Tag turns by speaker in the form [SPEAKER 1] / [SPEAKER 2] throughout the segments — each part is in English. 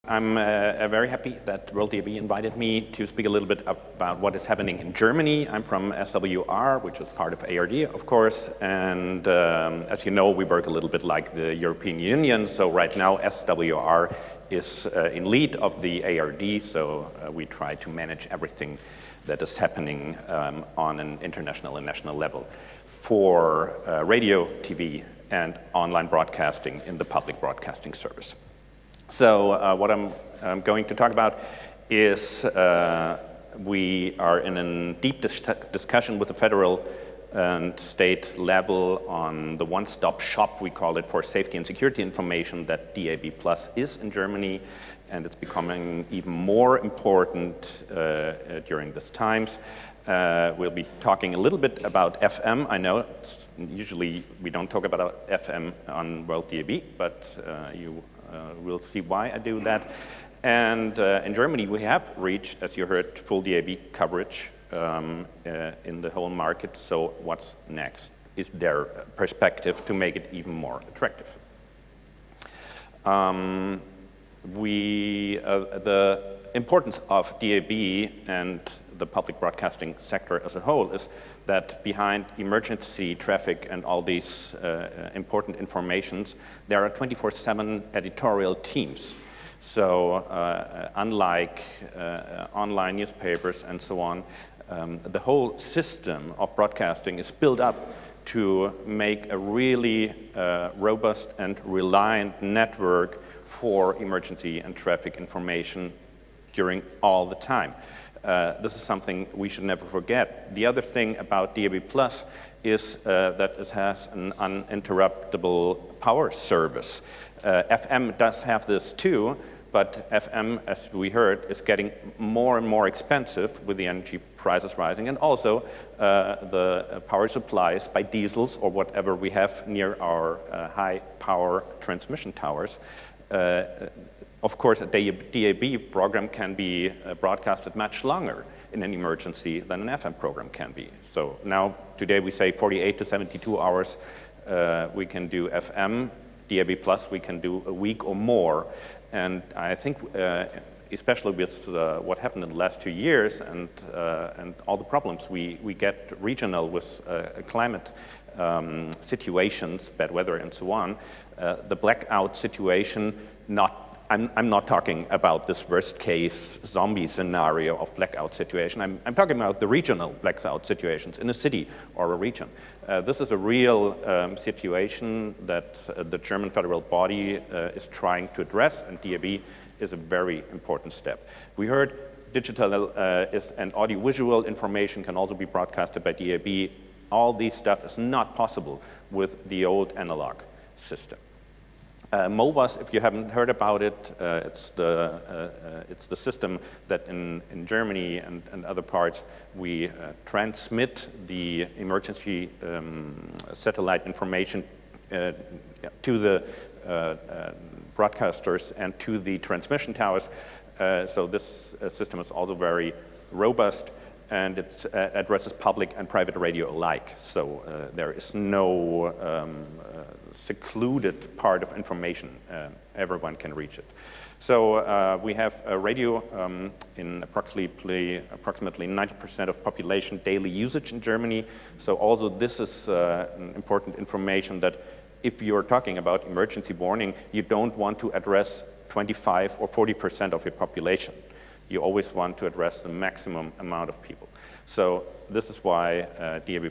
[SPEAKER 1] I'm very happy that World DAB invited me to speak a little bit about what is happening in Germany. I'm from SWR, which is part of ARD, of course, and as you know, we work a little bit like the European Union, so right now SWR is in lead of the ARD, so we try to manage everything that is happening on an international and national level for radio, TV, and online broadcasting in the public broadcasting service. So what I'm going to talk about is we are in a deep discussion with the federal and state level on the one-stop shop, we call it, for safety and security information that DAB+ is in Germany, and it's becoming even more important during these times. We'll be talking a little bit about FM. I know usually we don't talk about FM on World DAB, but we'll see why I do that. And in Germany, we have reached, as you heard, full DAB coverage in the whole market. So what's next? Is there a perspective to make it even more attractive? The importance of DAB and the public broadcasting sector as a whole is that behind emergency traffic and all these important informations, there are 24/7 editorial teams. So unlike online newspapers and so on, the whole system of broadcasting is built up to make a really robust and reliant network for emergency and traffic information during all the time. This is something we should never forget. The other thing about DAB+ is that it has an uninterruptible power service. FM does have this too, but FM, as we heard, is getting more and more expensive with the energy prices rising, and also the power supplies by diesels or whatever we have near our high power transmission towers. Of course, a DAB program can be broadcasted much longer in an emergency than an FM program can be. So now, today we say 48 to 72 hours we can do FM. DAB+ we can do a week or more. And I think, especially with what happened in the last 2 years and all the problems we get regional with climate situations, bad weather and so on, the blackout situation, I'm not talking about this worst case zombie scenario of blackout situation. I'm talking about the regional blackout situations in a city or a region. This is a real situation that the German federal body is trying to address, and DAB is a very important step. We heard digital and audiovisual information can also be broadcasted by DAB. All these stuff is not possible with the old analog system. MOVAS, if you haven't heard about it, it's the system that in Germany and other parts we transmit the emergency satellite information to the broadcasters and to the transmission towers. So this system is also very robust, and it addresses public and private radio alike. So there is no secluded part of information. Everyone can reach it. So we have a radio in approximately 90% of population daily usage in Germany. So also this is important information that if you're talking about emergency warning, you don't want to address 25 or 40% of your population. You always want to address the maximum amount of people. So this is why DAB+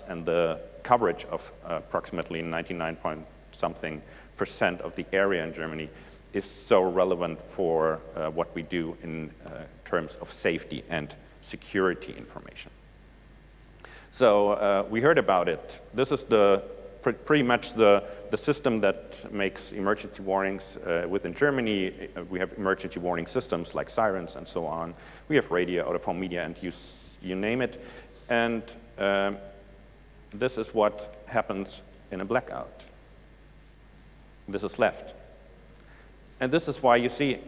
[SPEAKER 1] and the coverage of approximately 99-point-something% of the area in Germany is so relevant for what we do in terms of safety and security information. So we heard about it. This is pretty much the system that makes emergency warnings within Germany. We have emergency warning systems like sirens and so on. We have radio, out-of-home media, and you name it. And this is what happens in a blackout. This is left. And this is why you see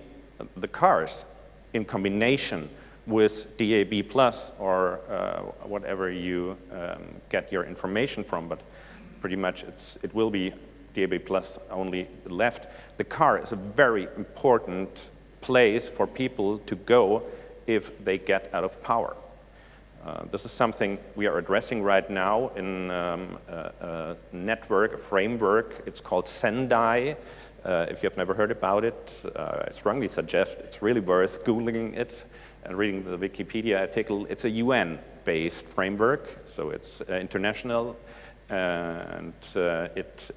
[SPEAKER 1] the cars in combination with DAB+ or whatever you get your information from, but pretty much it will be DAB+ only left. The car is a very important place for people to go if they get out of power. This is something we are addressing right now in a network, a framework. It's called Sendai. If you have never heard about it, I strongly suggest it's really worth Googling it and reading the Wikipedia article. It's a UN-based framework, so it's international, and it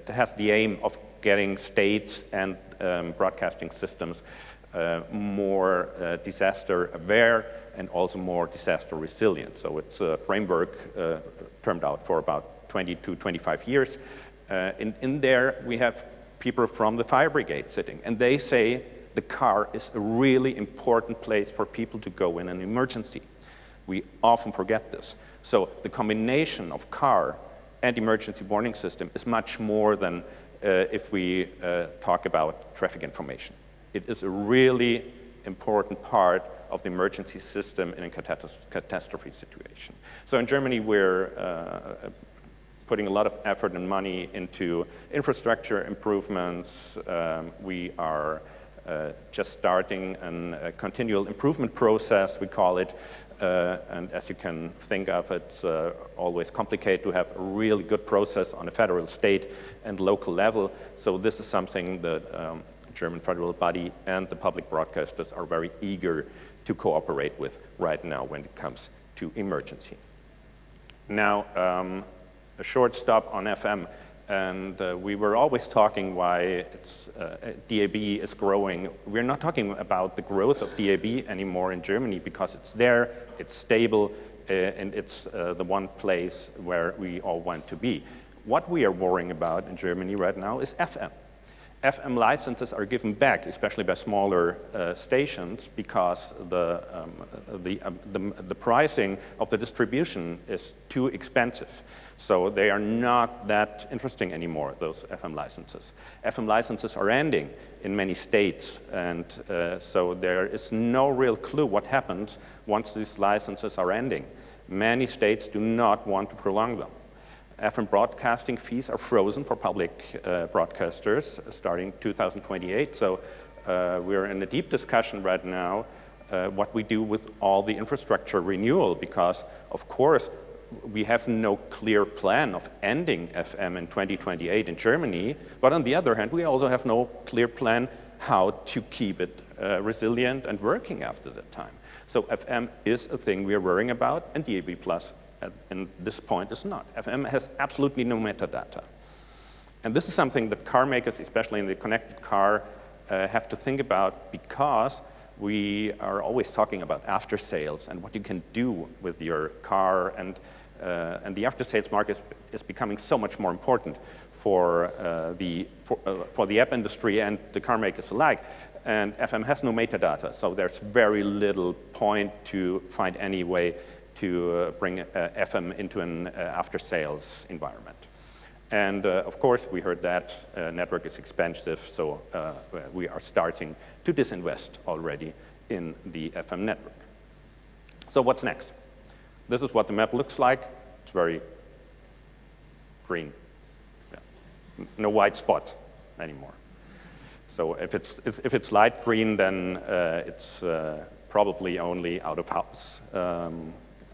[SPEAKER 1] has the aim of getting states and broadcasting systems more disaster aware and also more disaster resilient. So it's a framework termed out for about 20 to 25 years. In there, we have people from the fire brigade sitting, and they say the car is a really important place for people to go in an emergency. We often forget this. So the combination of car and emergency warning system is much more than if we talk about traffic information. It is a really important part of the emergency system in a catastrophe situation. So in Germany, we're putting a lot of effort and money into infrastructure improvements. We are just starting a continual improvement process, we call it. And as you can think of, it's always complicated to have a really good process on a federal, state, and local level. So this is something that German federal body and the public broadcasters are very eager to cooperate with right now when it comes to emergency. Now, a short stop on FM, and we were always talking why DAB is growing. We're not talking about the growth of DAB anymore in Germany because it's there, it's stable, and it's the one place where we all want to be. What we are worrying about in Germany right now is FM. FM licenses are given back, especially by smaller stations, because the pricing of the distribution is too expensive. So they are not that interesting anymore, those FM licenses. FM licenses are ending in many states, and so there is no real clue what happens once these licenses are ending. Many states do not want to prolong them. FM broadcasting fees are frozen for public broadcasters starting 2028. So we're in a deep discussion right now what we do with all the infrastructure renewal, because of course we have no clear plan of ending FM in 2028 in Germany, but on the other hand we also have no clear plan how to keep it resilient and working after that time. So FM is a thing we are worrying about, and DAB+ and this point is not. FM has absolutely no metadata. And this is something that car makers, especially in the connected car, have to think about, because we are always talking about after sales and what you can do with your car, and the after sales market is becoming so much more important for the app industry and the car makers alike. And FM has no metadata, so there's very little point to find any way to bring FM into an after-sales environment. And of course, we heard that network is expensive, so we are starting to disinvest already in the FM network. So what's next? This is what the map looks like. It's very green. Yeah. No white spots anymore. So if it's light green, then it's probably only out-of-house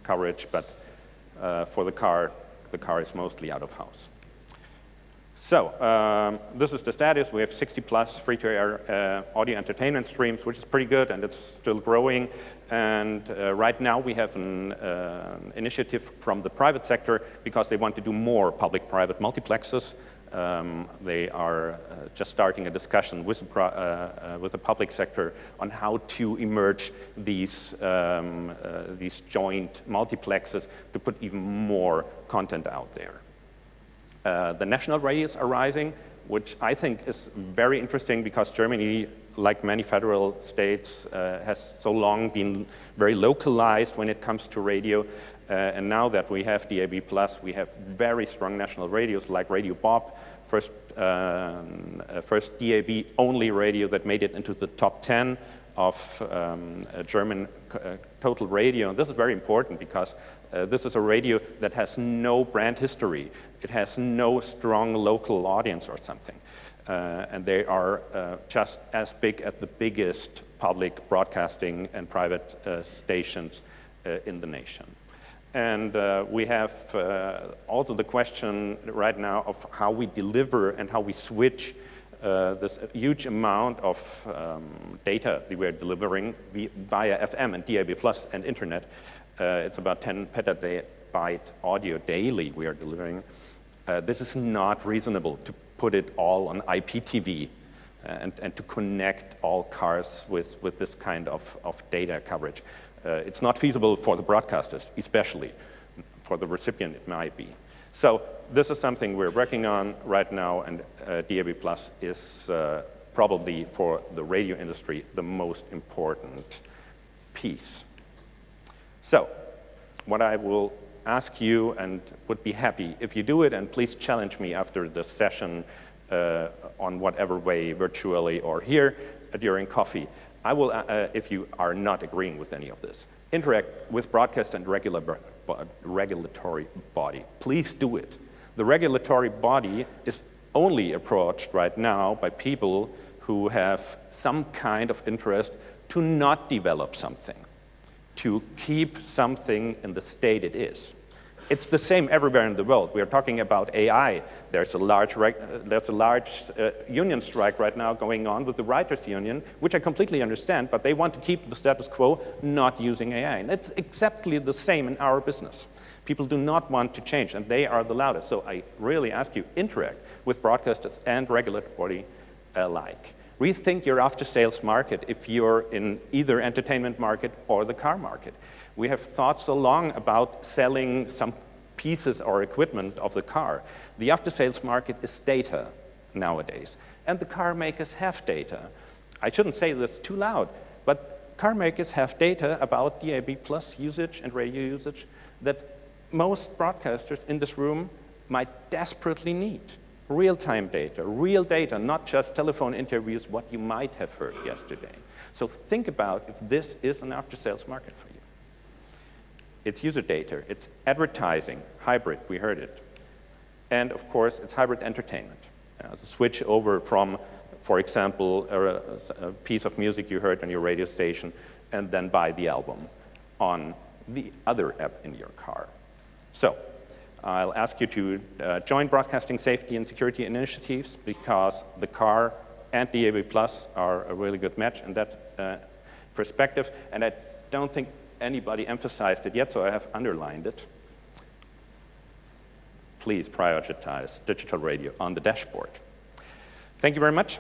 [SPEAKER 1] coverage, but for the car is mostly out of house. So this is the status. We have 60 plus free-to-air audio entertainment streams, which is pretty good, and it's still growing. And right now we have an initiative from the private sector because they want to do more public-private multiplexes. They are just starting a discussion with the public sector on how to emerge these joint multiplexes to put even more content out there. The national radios are rising, which I think is very interesting because Germany, like many federal states, has so long been very localized when it comes to radio. And now that we have DAB+, we have very strong national radios like Radio Bob, first DAB-only radio that made it into the top 10 of German total radio. And this is very important because this is a radio that has no brand history. It has no strong local audience or something. And they are just as big as the biggest public broadcasting and private stations in the nation. And we have also the question right now of how we deliver and how we switch this huge amount of data that we're delivering via FM and DAB+ and internet. It's about 10 petabyte audio daily we are delivering. This is not reasonable to put it all on IPTV and to connect all cars with this kind of data coverage. It's not feasible for the broadcasters, especially. For the recipient, it might be. So this is something we're working on right now, and DAB+ is probably for the radio industry the most important piece. So what I will ask you, and would be happy if you do it, and please challenge me after the session on whatever way, virtually or here during coffee. I will, if you are not agreeing with any of this, interact with broadcast and regulatory body. Please do it. The regulatory body is only approached right now by people who have some kind of interest to not develop something, to keep something in the state it is. It's the same everywhere in the world. We are talking about AI. There's a large union strike right now going on with the writers' union, which I completely understand, but they want to keep the status quo, not using AI. And it's exactly the same in our business. People do not want to change, and they are the loudest. So I really ask you, interact with broadcasters and regulatory alike. Rethink your after-sales market if you're in either entertainment market or the car market. We have thought so long about selling some pieces or equipment of the car. The after-sales market is data nowadays, and the car makers have data. I shouldn't say this too loud, but car makers have data about DAB+ usage and radio usage that most broadcasters in this room might desperately need. Real-time data, real data, not just telephone interviews, what you might have heard yesterday. So think about if this is an after-sales market for you. It's user data, it's advertising, hybrid, we heard it. And of course, it's hybrid entertainment. The switch over from, for example, a piece of music you heard on your radio station and then buy the album on the other app in your car. So I'll ask you to join broadcasting safety and security initiatives because the car and DAB+ are a really good match in that perspective. And I don't think anybody emphasized it yet, so I have underlined it. Please prioritize digital radio on the dashboard. Thank you very much.